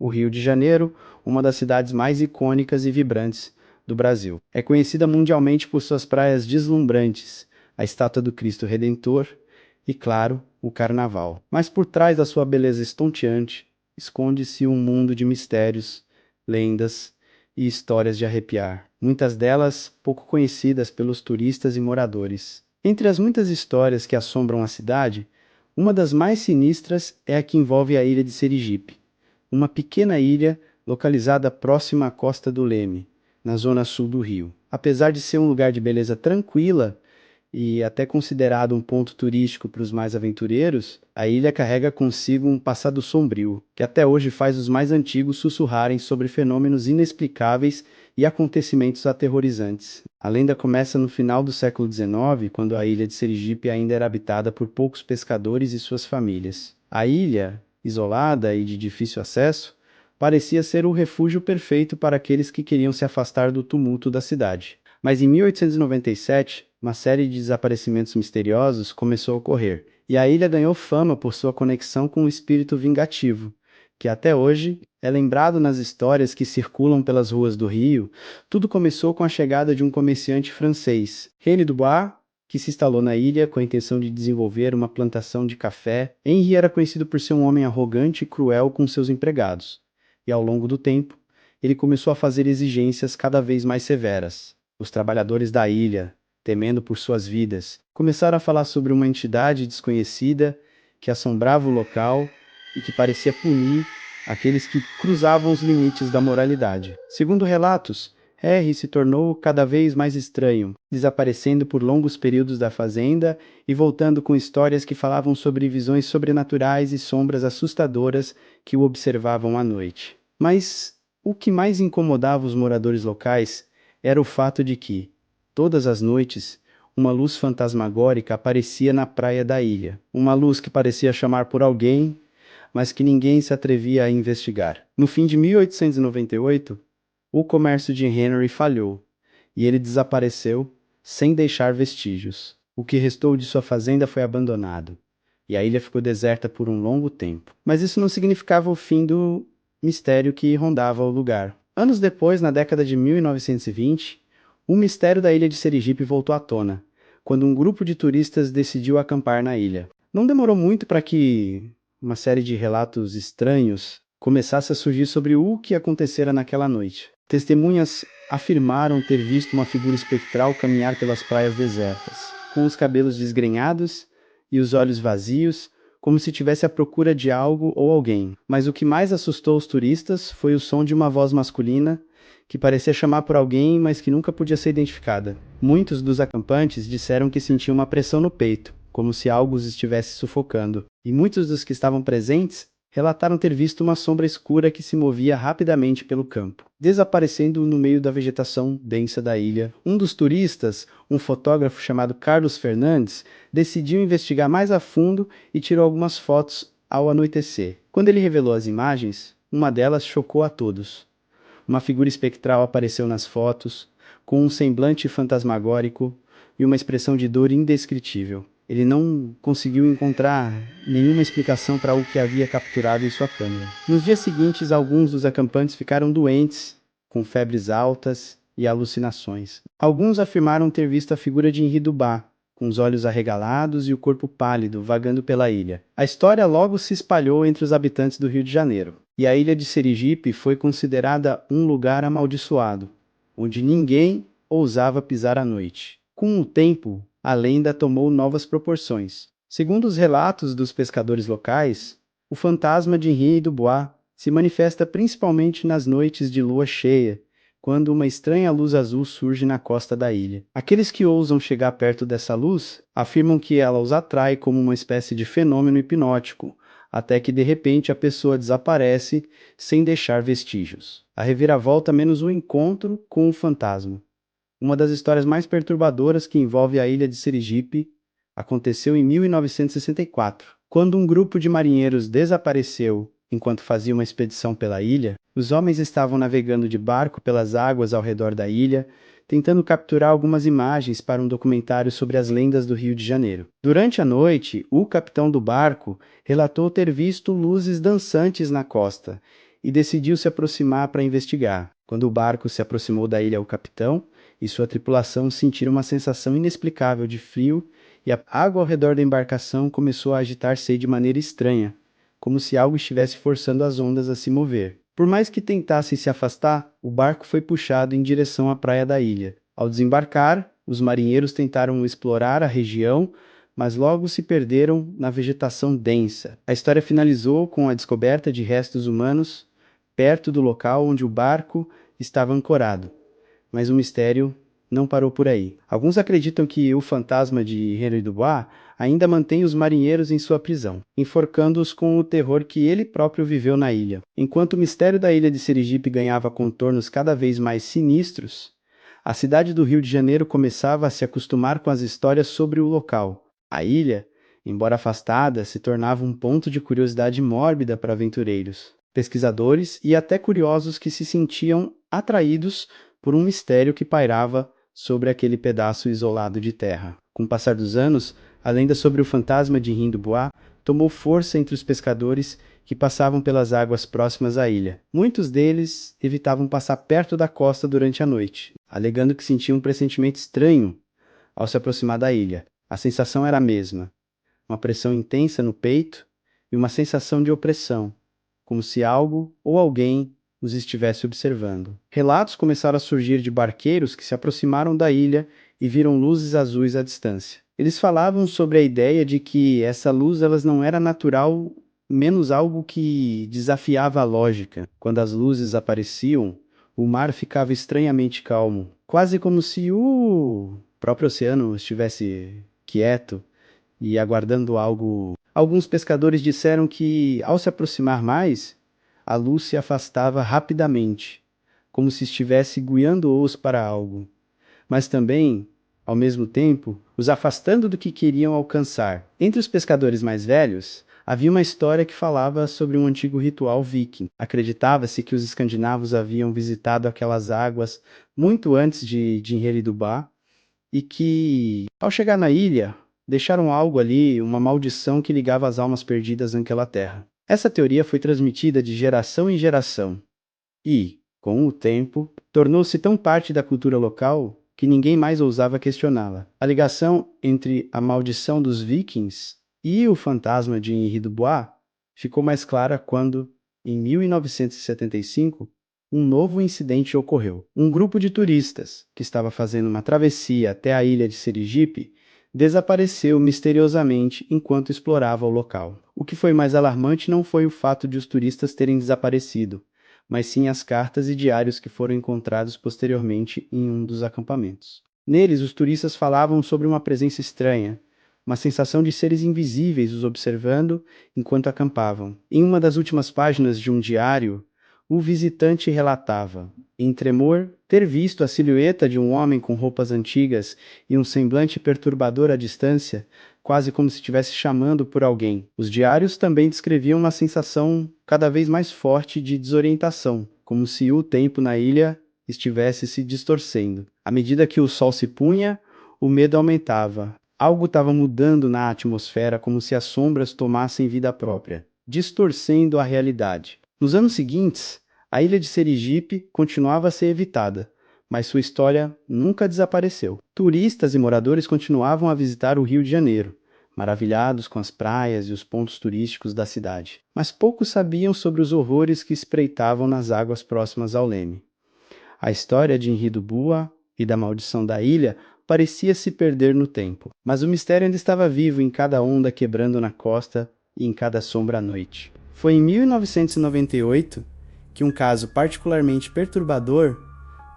o Rio de Janeiro, uma das cidades mais icônicas e vibrantes do Brasil. É conhecida mundialmente por suas praias deslumbrantes, a estátua do Cristo Redentor e, claro, o Carnaval. Mas por trás da sua beleza estonteante, esconde-se um mundo de mistérios, lendas e histórias de arrepiar, muitas delas pouco conhecidas pelos turistas e moradores. Entre as muitas histórias que assombram a cidade, uma das mais sinistras é a que envolve a ilha de Serigipe, uma pequena ilha localizada próxima à costa do Leme, na zona sul do Rio. Apesar de ser um lugar de beleza tranquila e até considerado um ponto turístico para os mais aventureiros, a ilha carrega consigo um passado sombrio, que até hoje faz os mais antigos sussurrarem sobre fenômenos inexplicáveis e acontecimentos aterrorizantes. A lenda começa no final do século XIX, quando a ilha de Serigipe ainda era habitada por poucos pescadores e suas famílias. A ilha, isolada e de difícil acesso, parecia ser o refúgio perfeito para aqueles que queriam se afastar do tumulto da cidade. Mas em 1897, uma série de desaparecimentos misteriosos começou a ocorrer, e a ilha ganhou fama por sua conexão com o espírito vingativo, que até hoje é lembrado nas histórias que circulam pelas ruas do Rio. Tudo começou com a chegada de um comerciante francês, Henri Dubois, que se instalou na ilha com a intenção de desenvolver uma plantação de café. Henri era conhecido por ser um homem arrogante e cruel com seus empregados, e ao longo do tempo, ele começou a fazer exigências cada vez mais severas. Os trabalhadores da ilha, temendo por suas vidas, começaram a falar sobre uma entidade desconhecida que assombrava o local e que parecia punir aqueles que cruzavam os limites da moralidade. Segundo relatos, Harry se tornou cada vez mais estranho, desaparecendo por longos períodos da fazenda e voltando com histórias que falavam sobre visões sobrenaturais e sombras assustadoras que o observavam à noite. Mas o que mais incomodava os moradores locais era o fato de que, todas as noites, uma luz fantasmagórica aparecia na praia da ilha. Uma luz que parecia chamar por alguém, mas que ninguém se atrevia a investigar. No fim de 1898, o comércio de Henry falhou, e ele desapareceu sem deixar vestígios. O que restou de sua fazenda foi abandonado, e a ilha ficou deserta por um longo tempo. Mas isso não significava o fim do mistério que rondava o lugar. Anos depois, na década de 1920, o mistério da ilha de Serigipe voltou à tona, quando um grupo de turistas decidiu acampar na ilha. Não demorou muito para que uma série de relatos estranhos começasse a surgir sobre o que acontecera naquela noite. Testemunhas afirmaram ter visto uma figura espectral caminhar pelas praias desertas, com os cabelos desgrenhados e os olhos vazios, como se estivesse à procura de algo ou alguém. Mas o que mais assustou os turistas foi o som de uma voz masculina que parecia chamar por alguém, mas que nunca podia ser identificada. Muitos dos acampantes disseram que sentiam uma pressão no peito, como se algo os estivesse sufocando. E muitos dos que estavam presentes relataram ter visto uma sombra escura que se movia rapidamente pelo campo, desaparecendo no meio da vegetação densa da ilha. Um dos turistas, um fotógrafo chamado Carlos Fernandes, decidiu investigar mais a fundo e tirou algumas fotos ao anoitecer. Quando ele revelou as imagens, uma delas chocou a todos. Uma figura espectral apareceu nas fotos, com um semblante fantasmagórico e uma expressão de dor indescritível. Ele não conseguiu encontrar nenhuma explicação para o que havia capturado em sua câmera. Nos dias seguintes, alguns dos acampantes ficaram doentes, com febres altas e alucinações. Alguns afirmaram ter visto a figura de Henri Dubois, com os olhos arregalados e o corpo pálido, vagando pela ilha. A história logo se espalhou entre os habitantes do Rio de Janeiro, e a ilha de Serigipe foi considerada um lugar amaldiçoado, onde ninguém ousava pisar à noite. Com o tempo, a lenda tomou novas proporções. Segundo os relatos dos pescadores locais, o fantasma de Henri Dubois se manifesta principalmente nas noites de lua cheia, quando uma estranha luz azul surge na costa da ilha. Aqueles que ousam chegar perto dessa luz afirmam que ela os atrai como uma espécie de fenômeno hipnótico, até que de repente a pessoa desaparece sem deixar vestígios. A reviravolta menos o encontro com o fantasma. Uma das histórias mais perturbadoras que envolve a ilha de Serigipe aconteceu em 1964, quando um grupo de marinheiros desapareceu enquanto fazia uma expedição pela ilha. Os homens estavam navegando de barco pelas águas ao redor da ilha, tentando capturar algumas imagens para um documentário sobre as lendas do Rio de Janeiro. Durante a noite, o capitão do barco relatou ter visto luzes dançantes na costa, e decidiu se aproximar para investigar. Quando o barco se aproximou da ilha, o capitão e sua tripulação sentiram uma sensação inexplicável de frio e a água ao redor da embarcação começou a agitar-se de maneira estranha, como se algo estivesse forçando as ondas a se mover. Por mais que tentassem se afastar, o barco foi puxado em direção à praia da ilha. Ao desembarcar, os marinheiros tentaram explorar a região, mas logo se perderam na vegetação densa. A história finalizou com a descoberta de restos humanos perto do local onde o barco estava ancorado. Mas o mistério não parou por aí. Alguns acreditam que o fantasma de Henry Dubois ainda mantém os marinheiros em sua prisão, enforcando-os com o terror que ele próprio viveu na ilha. Enquanto o mistério da ilha de Sergipe ganhava contornos cada vez mais sinistros, a cidade do Rio de Janeiro começava a se acostumar com as histórias sobre o local. A ilha, embora afastada, se tornava um ponto de curiosidade mórbida para aventureiros, pesquisadores e até curiosos que se sentiam atraídos por um mistério que pairava sobre aquele pedaço isolado de terra. Com o passar dos anos, a lenda sobre o fantasma de Henry Dubois tomou força entre os pescadores que passavam pelas águas próximas à ilha. Muitos deles evitavam passar perto da costa durante a noite, alegando que sentiam um pressentimento estranho ao se aproximar da ilha. A sensação era a mesma, uma pressão intensa no peito e uma sensação de opressão, como se algo ou alguém os estivesse observando. Relatos começaram a surgir de barqueiros que se aproximaram da ilha e viram luzes azuis à distância. Eles falavam sobre a ideia de que essa luz elas não era natural, menos algo que desafiava a lógica. Quando as luzes apareciam, o mar ficava estranhamente calmo, quase como se o próprio oceano estivesse quieto e aguardando algo. Alguns pescadores disseram que, ao se aproximar mais, a luz se afastava rapidamente, como se estivesse guiando-os para algo, mas também, ao mesmo tempo, os afastando do que queriam alcançar. Entre os pescadores mais velhos, havia uma história que falava sobre um antigo ritual viking. Acreditava-se que os escandinavos haviam visitado aquelas águas muito antes de Henry Dubois e que, ao chegar na ilha, deixaram algo ali, uma maldição que ligava as almas perdidas naquela terra. Essa teoria foi transmitida de geração em geração e, com o tempo, tornou-se tão parte da cultura local que ninguém mais ousava questioná-la. A ligação entre a maldição dos vikings e o fantasma de Henry Dubois ficou mais clara quando, em 1975, um novo incidente ocorreu. Um grupo de turistas, que estava fazendo uma travessia até a ilha de Sergipe, desapareceu misteriosamente enquanto explorava o local. O que foi mais alarmante não foi o fato de os turistas terem desaparecido, mas sim as cartas e diários que foram encontrados posteriormente em um dos acampamentos. Neles, os turistas falavam sobre uma presença estranha, uma sensação de seres invisíveis os observando enquanto acampavam. Em uma das últimas páginas de um diário, o visitante relatava, em tremor, ter visto a silhueta de um homem com roupas antigas e um semblante perturbador à distância, quase como se estivesse chamando por alguém. Os diários também descreviam uma sensação cada vez mais forte de desorientação, como se o tempo na ilha estivesse se distorcendo. À medida que o sol se punha, o medo aumentava. Algo estava mudando na atmosfera, como se as sombras tomassem vida própria, distorcendo a realidade. Nos anos seguintes, a ilha de Sergipe continuava a ser evitada, mas sua história nunca desapareceu. Turistas e moradores continuavam a visitar o Rio de Janeiro, maravilhados com as praias e os pontos turísticos da cidade. Mas poucos sabiam sobre os horrores que espreitavam nas águas próximas ao Leme. A história de Henry Dubois e da maldição da ilha parecia se perder no tempo, mas o mistério ainda estava vivo em cada onda quebrando na costa e em cada sombra à noite. Foi em 1998 que um caso particularmente perturbador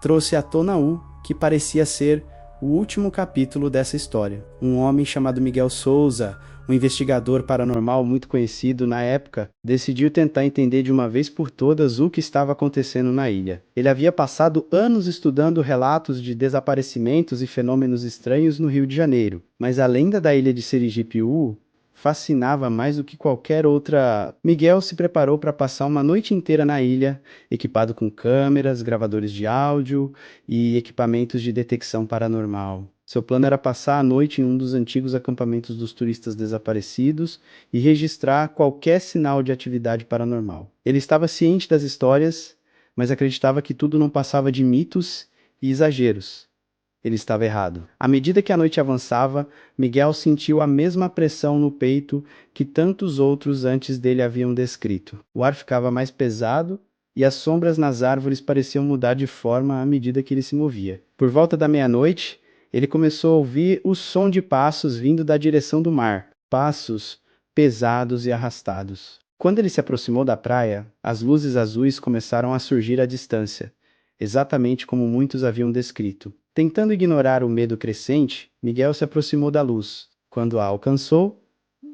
trouxe à tona o que parecia ser o último capítulo dessa história. Um homem chamado Miguel Souza, um investigador paranormal muito conhecido na época, decidiu tentar entender de uma vez por todas o que estava acontecendo na ilha. Ele havia passado anos estudando relatos de desaparecimentos e fenômenos estranhos no Rio de Janeiro, mas a lenda da ilha de Sergipe-U fascinava mais do que qualquer outra. Miguel se preparou para passar uma noite inteira na ilha, equipado com câmeras, gravadores de áudio e equipamentos de detecção paranormal. Seu plano era passar a noite em um dos antigos acampamentos dos turistas desaparecidos e registrar qualquer sinal de atividade paranormal. Ele estava ciente das histórias, mas acreditava que tudo não passava de mitos e exageros. Ele estava errado. À medida que a noite avançava, Miguel sentiu a mesma pressão no peito que tantos outros antes dele haviam descrito. O ar ficava mais pesado e as sombras nas árvores pareciam mudar de forma à medida que ele se movia. Por volta da meia-noite, ele começou a ouvir o som de passos vindo da direção do mar. Passos pesados e arrastados. Quando ele se aproximou da praia, as luzes azuis começaram a surgir à distância, exatamente como muitos haviam descrito. Tentando ignorar o medo crescente, Miguel se aproximou da luz. Quando a alcançou,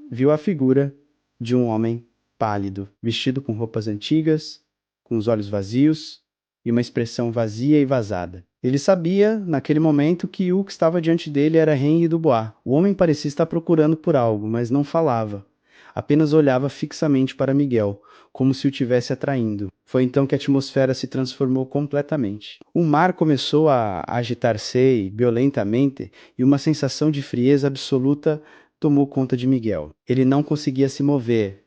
viu a figura de um homem pálido, vestido com roupas antigas, com os olhos vazios e uma expressão vazia e vazada. Ele sabia, naquele momento, que o que estava diante dele era Henri Dubois. O homem parecia estar procurando por algo, mas não falava. Apenas olhava fixamente para Miguel, como se o tivesse atraindo. Foi então que a atmosfera se transformou completamente. O mar começou a agitar-se violentamente e uma sensação de frieza absoluta tomou conta de Miguel. Ele não conseguia se mover,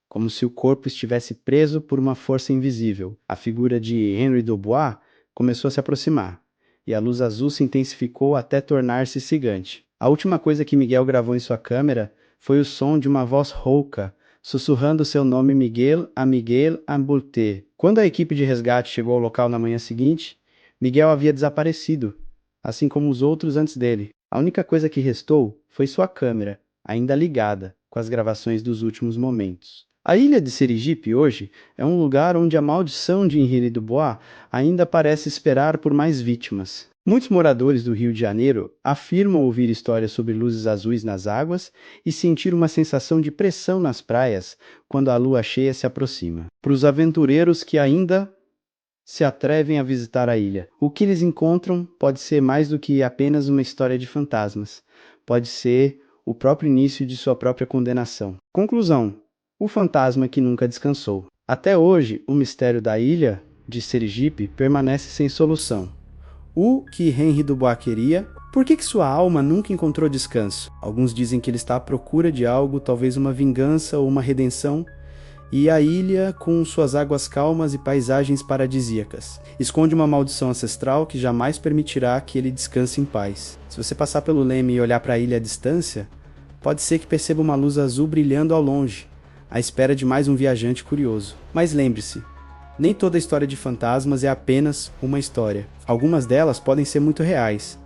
como se o corpo estivesse preso por uma força invisível. A figura de Henri Dubois começou a se aproximar, e a luz azul se intensificou até tornar-se cegante. A última coisa que Miguel gravou em sua câmera foi o som de uma voz rouca, sussurrando seu nome Miguel Ambulté. Quando a equipe de resgate chegou ao local na manhã seguinte, Miguel havia desaparecido, assim como os outros antes dele. A única coisa que restou foi sua câmera, ainda ligada, com as gravações dos últimos momentos. A ilha de Sergipe hoje é um lugar onde a maldição de Henri Dubois ainda parece esperar por mais vítimas. Muitos moradores do Rio de Janeiro afirmam ouvir histórias sobre luzes azuis nas águas e sentir uma sensação de pressão nas praias quando a lua cheia se aproxima. Para os aventureiros que ainda se atrevem a visitar a ilha, o que eles encontram pode ser mais do que apenas uma história de fantasmas. Pode ser o próprio início de sua própria condenação. Conclusão: o fantasma que nunca descansou. Até hoje, o mistério da ilha de Sergipe permanece sem solução. O que Henri Dubois queria? Por que sua alma nunca encontrou descanso? Alguns dizem que ele está à procura de algo, talvez uma vingança ou uma redenção, e a ilha, com suas águas calmas e paisagens paradisíacas, esconde uma maldição ancestral que jamais permitirá que ele descanse em paz. Se você passar pelo leme e olhar para a ilha à distância, pode ser que perceba uma luz azul brilhando ao longe, à espera de mais um viajante curioso. Mas lembre-se, nem toda história de fantasmas é apenas uma história. Algumas delas podem ser muito reais,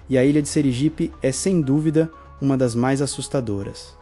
e a ilha de Sergipe é sem dúvida uma das mais assustadoras.